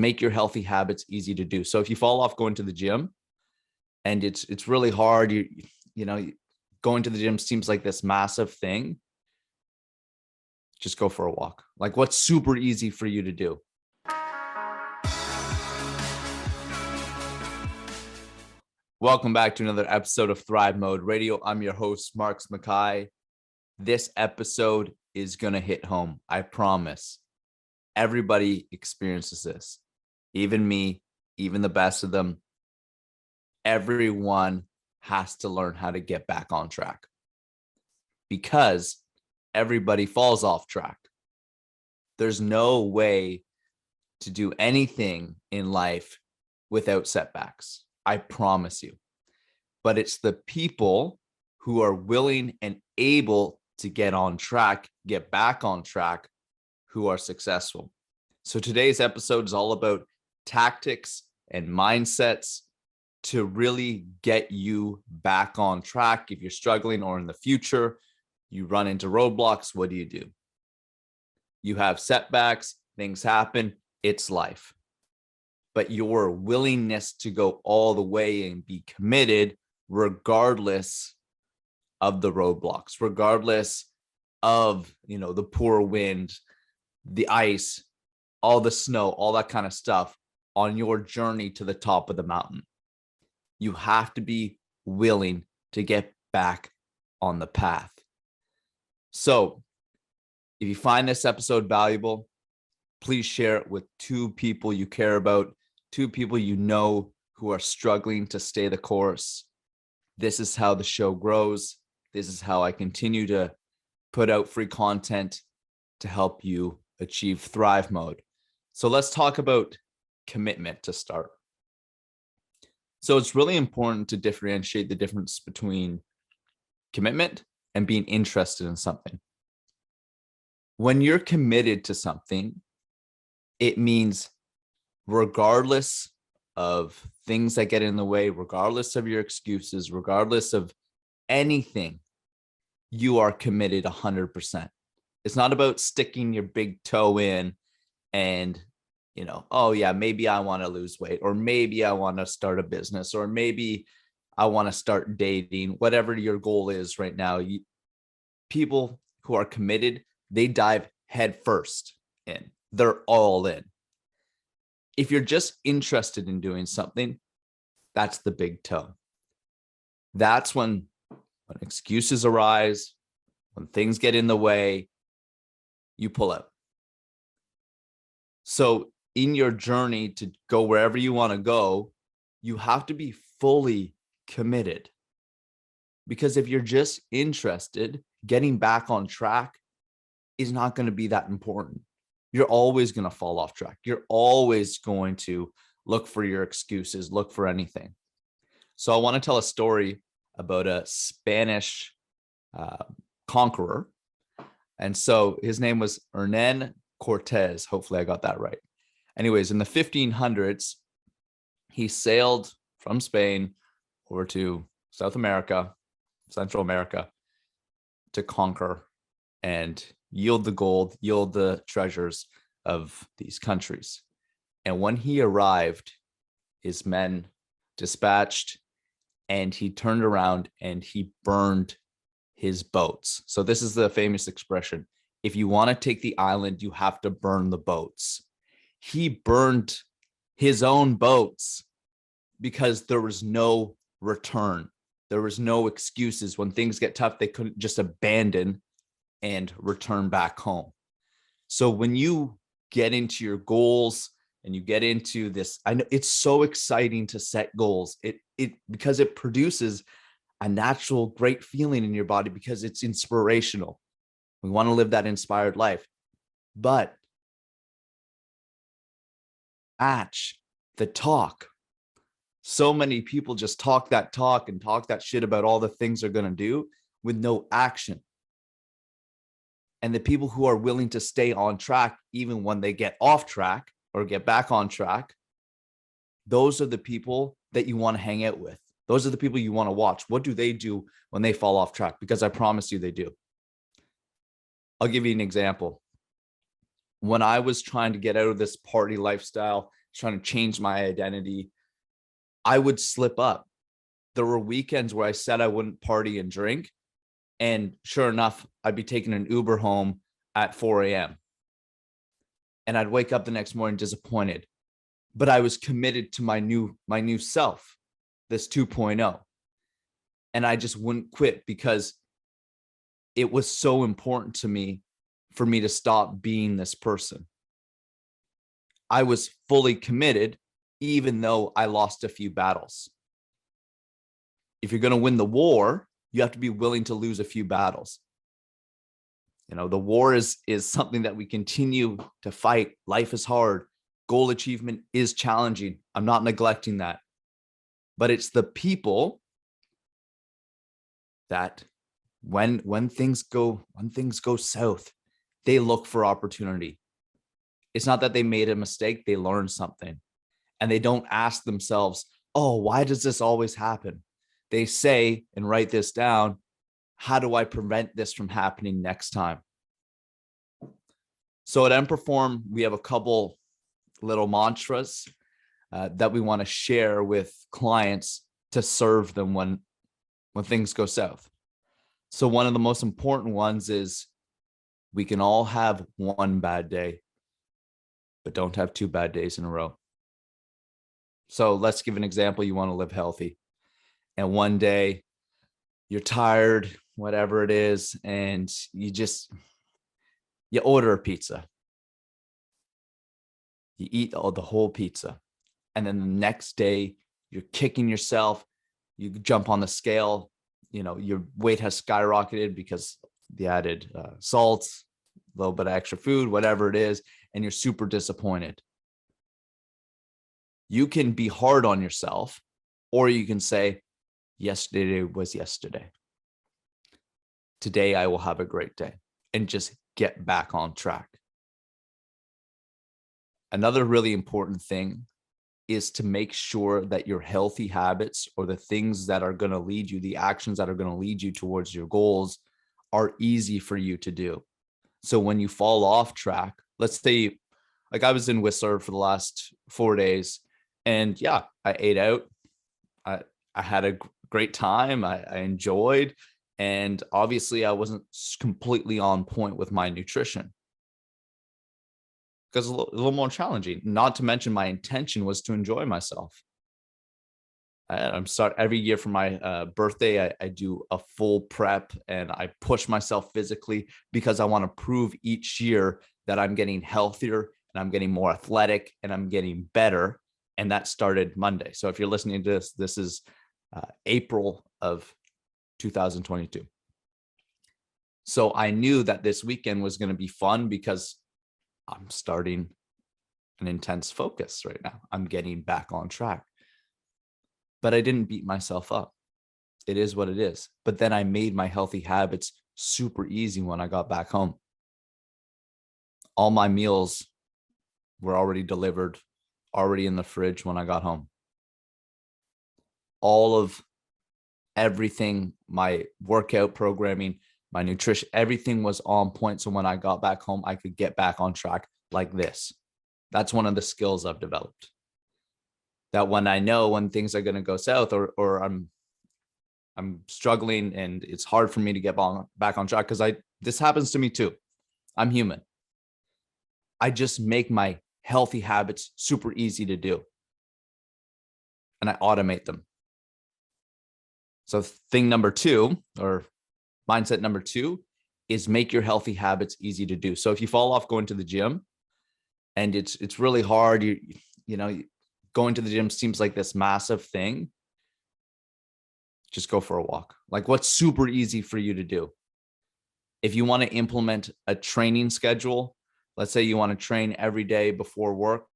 make your healthy habits easy to do. So if you fall off going to the gym and it's really hard, going to the gym seems like this massive thing, just go for a walk. Like, what's super easy for you to do? Welcome back to another episode of Thrive Mode Radio. I'm your host, Marks Mackay. This episode is going to hit home. I promise. Everybody experiences this. Even me, even the best of them. Everyone has to learn how to get back on track because everybody falls off track. There's no way to do anything in life without setbacks. I promise you. But it's the people who are willing and able to get on track, get back on track, who are successful. So today's episode is all about tactics and mindsets to really get you back on track. If you're struggling or in the future, you run into roadblocks, what do? You have setbacks, things happen, it's life. But your willingness to go all the way and be committed regardless of the roadblocks, regardless of, the poor wind, the ice, all the snow, all that kind of stuff on your journey to the top of the mountain. You have to be willing to get back on the path. So if you find this episode valuable, please share it with 2 people you care about, 2 people you know who are struggling to stay the course. This is how the show grows. This is how I continue to put out free content to help you achieve Thrive Mode. So let's talk about commitment to start. So it's really important to differentiate the difference between commitment and being interested in something. When you're committed to something, it means regardless of things that get in the way, regardless of your excuses, regardless of anything, you are committed 100%. It's not about sticking your big toe in and, oh yeah, maybe I want to lose weight, or maybe I want to start a business, or maybe I want to start dating, whatever your goal is right now. People who are committed, they dive head first in. They're all in. If you're just interested in doing something, that's the big toe. That's when excuses arise, when things get in the way, you pull out. So in your journey to go wherever you want to go, you have to be fully committed. Because if you're just interested, getting back on track is not going to be that important. You're always going to fall off track. You're always going to look for your excuses, look for anything. So I want to tell a story about a Spanish conqueror. And so his name was Hernán Cortés. Hopefully I got that right. Anyways, in the 1500s, he sailed from Spain over to South America, Central America, to conquer and yield the gold, yield the treasures of these countries. And when he arrived, his men dispatched, and he turned around and he burned his boats. So this is the famous expression: if you want to take the island, you have to burn the boats. He burned his own boats because there was no return. There was no excuses. When things get tough, they couldn't just abandon and return back home. So when you get into your goals and you get into this, I know it's so exciting to set goals. It because it produces a natural great feeling in your body because it's inspirational. We want to live that inspired life. But match the talk. So many people just talk that talk and talk that shit about all the things they're going to do with no action. And the people who are willing to stay on track, even when they get off track or get back on track, those are the people that you want to hang out with. Those are the people you want to watch. What do they do when they fall off track? Because I promise you they do. I'll give you an example. When I was trying to get out of this party lifestyle, trying to change my identity, I would slip up. There were weekends where I said I wouldn't party and drink. And sure enough, I'd be taking an Uber home at 4 a.m. And I'd wake up the next morning disappointed. But I was committed to my new self, this 2.0. And I just wouldn't quit because it was so important to me for me to stop being this person. I was fully committed, even though I lost a few battles. If you're going to win the war, you have to be willing to lose a few battles. You know, the war is something that we continue to fight. Life is hard. Goal achievement is challenging. I'm not neglecting that. But it's the people that when things go south, they look for opportunity. It's not that they made a mistake, they learned something. And they don't ask themselves, oh, why does this always happen? They say, and write this down, how do I prevent this from happening next time? So at Emperform, we have a couple little mantras that we want to share with clients to serve them when things go south. So one of the most important ones is we can all have one bad day, but don't have 2 bad days in a row. So let's give an example. You want to live healthy. And one day you're tired, whatever it is, and you order a pizza. You eat the whole pizza. And then the next day you're kicking yourself. You jump on the scale. You know, your weight has skyrocketed because the added salts, a little bit of extra food, whatever it is, and you're super disappointed. You can be hard on yourself, or you can say, yesterday was yesterday. Today I will have a great day, and just get back on track. Another really important thing is to make sure that your healthy habits, or the things that are going to lead you, the actions that are going to lead you towards your goals, are easy for you to do. So when you fall off track, let's say, like I was in Whistler for the last 4 days, and yeah, I ate out. I had a great time. I enjoyed, and obviously I wasn't completely on point with my nutrition because it's a little more challenging. Not to mention my intention was to enjoy myself. I'm start every year for my birthday. I do a full prep and I push myself physically because I want to prove each year that I'm getting healthier and I'm getting more athletic and I'm getting better. And that started Monday. So if you're listening to this, this is April of 2022. So I knew that this weekend was going to be fun because I'm starting an intense focus right now. I'm getting back on track. But I didn't beat myself up. It is what it is. But then I made my healthy habits super easy when I got back home. All my meals were already delivered, already in the fridge when I got home. All of everything, my workout programming, my nutrition, everything was on point. So when I got back home, I could get back on track like this. That's one of the skills I've developed. That when I know when things are going to go south, or I'm struggling and it's hard for me to get back on track, because this happens to me too. I'm human. I just make my healthy habits super easy to do, and I automate them. So thing number 2, or mindset number 2, is make your healthy habits easy to do. So if you fall off going to the gym and it's really hard, you know, going to the gym seems like this massive thing, just go for a walk. Like, what's super easy for you to do? If you want to implement a training schedule, let's say you want to train every day before work,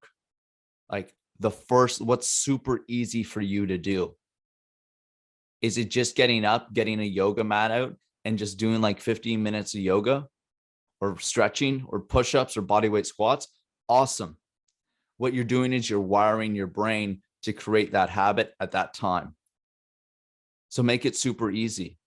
like what's super easy for you to do? Is it just getting up, getting a yoga mat out and just doing like 15 minutes of yoga or stretching or push-ups or bodyweight squats? Awesome. What you're doing is you're wiring your brain to create that habit at that time. So make it super easy.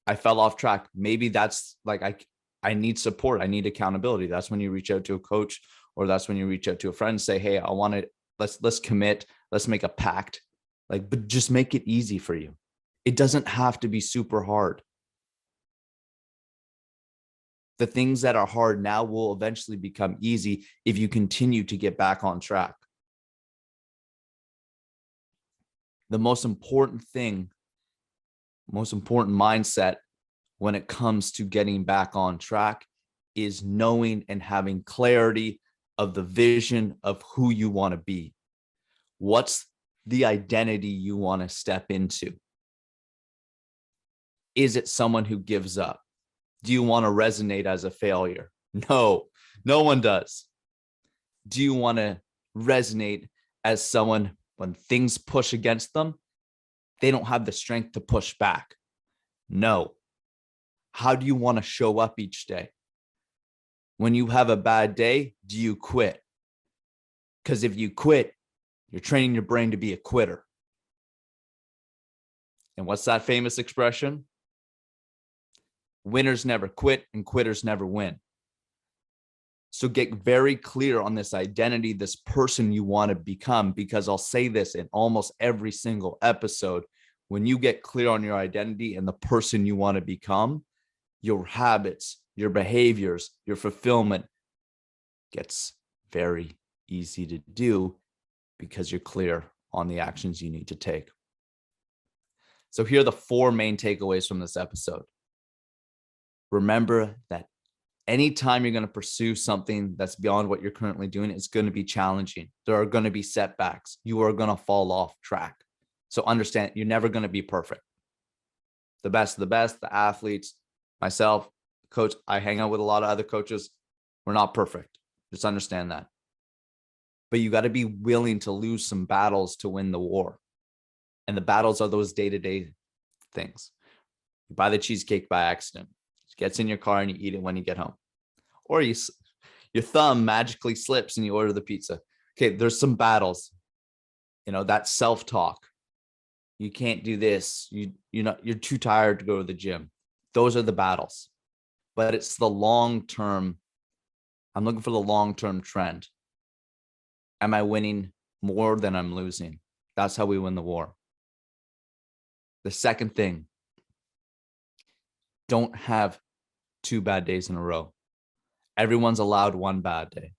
I fell off track. Maybe that's like, I need support. I need accountability. That's when you reach out to a coach or that's when you reach out to a friend and say, hey, I want to, let's commit, let's make a pact. Like, but just make it easy for you. It doesn't have to be super hard. The things that are hard now will eventually become easy if you continue to get back on track. The most important thing, most important mindset when it comes to getting back on track is knowing and having clarity of the vision of who you want to be. What's the identity you want to step into? Is it someone who gives up? Do you want to resonate as a failure? No, no one does. Do you want to resonate as someone when things push against them, they don't have the strength to push back? No. How do you want to show up each day? When you have a bad day, do you quit? Because if you quit, you're training your brain to be a quitter. And what's that famous expression? Winners never quit and quitters never win. So get very clear on this identity, this person you want to become, because I'll say this in almost every single episode. When you get clear on your identity and the person you want to become, your habits, your behaviors, your fulfillment gets very easy to do because you're clear on the actions you need to take. So here are the 4 main takeaways from this episode. Remember that anytime you're going to pursue something that's beyond what you're currently doing, it's going to be challenging. There are going to be setbacks. You are going to fall off track. So understand, you're never going to be perfect. The best of the best, the athletes, myself, coach, I hang out with a lot of other coaches. We're not perfect. Just understand that. But you got to be willing to lose some battles to win the war. And the battles are those day-to-day things. You buy the cheesecake by accident. It gets in your car and you eat it when you get home. Or your thumb magically slips and you order the pizza. Okay, there's some battles. That self-talk. You can't do this. You're too tired to go to the gym. Those are the battles. But it's the long-term. I'm looking for the long-term trend. Am I winning more than I'm losing? That's how we win the war. The second thing, don't have 2 bad days in a row. Everyone's allowed 1 bad day,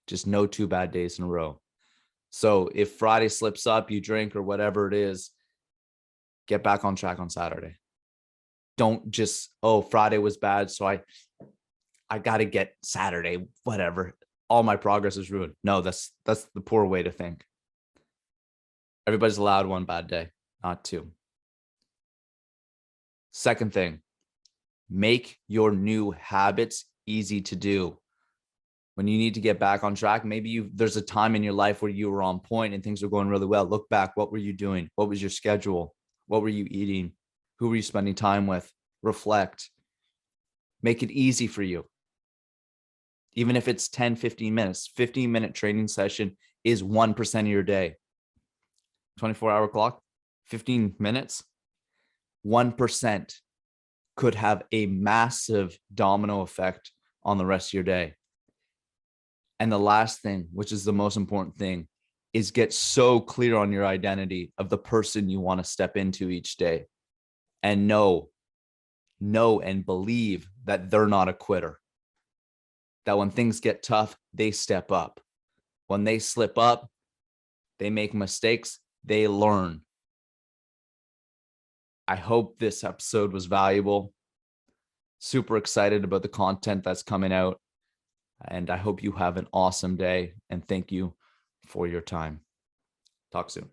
just no 2 bad days in a row. So if Friday slips up, you drink or whatever it is, get back on track on Saturday. Don't just, Friday was bad, so I got to get Saturday, whatever. All my progress is ruined. No, that's the poor way to think. Everybody's allowed 1 bad day, not 2. Second thing, make your new habits easy to do. When you need to get back on track, maybe there's a time in your life where you were on point and things were going really well. Look back. What were you doing? What was your schedule? What were you eating? Who were you spending time with? Reflect. Make it easy for you. Even if it's 10, 15 minutes, 15-minute training session is 1% of your day. 24-hour clock, 15 minutes, 1% could have a massive domino effect on the rest of your day. And the last thing, which is the most important thing, is get so clear on your identity of the person you want to step into each day. And know and believe that they're not a quitter. That when things get tough, they step up. When they slip up, they make mistakes, they learn. I hope this episode was valuable. Super excited about the content that's coming out. And I hope you have an awesome day. And thank you for your time. Talk soon.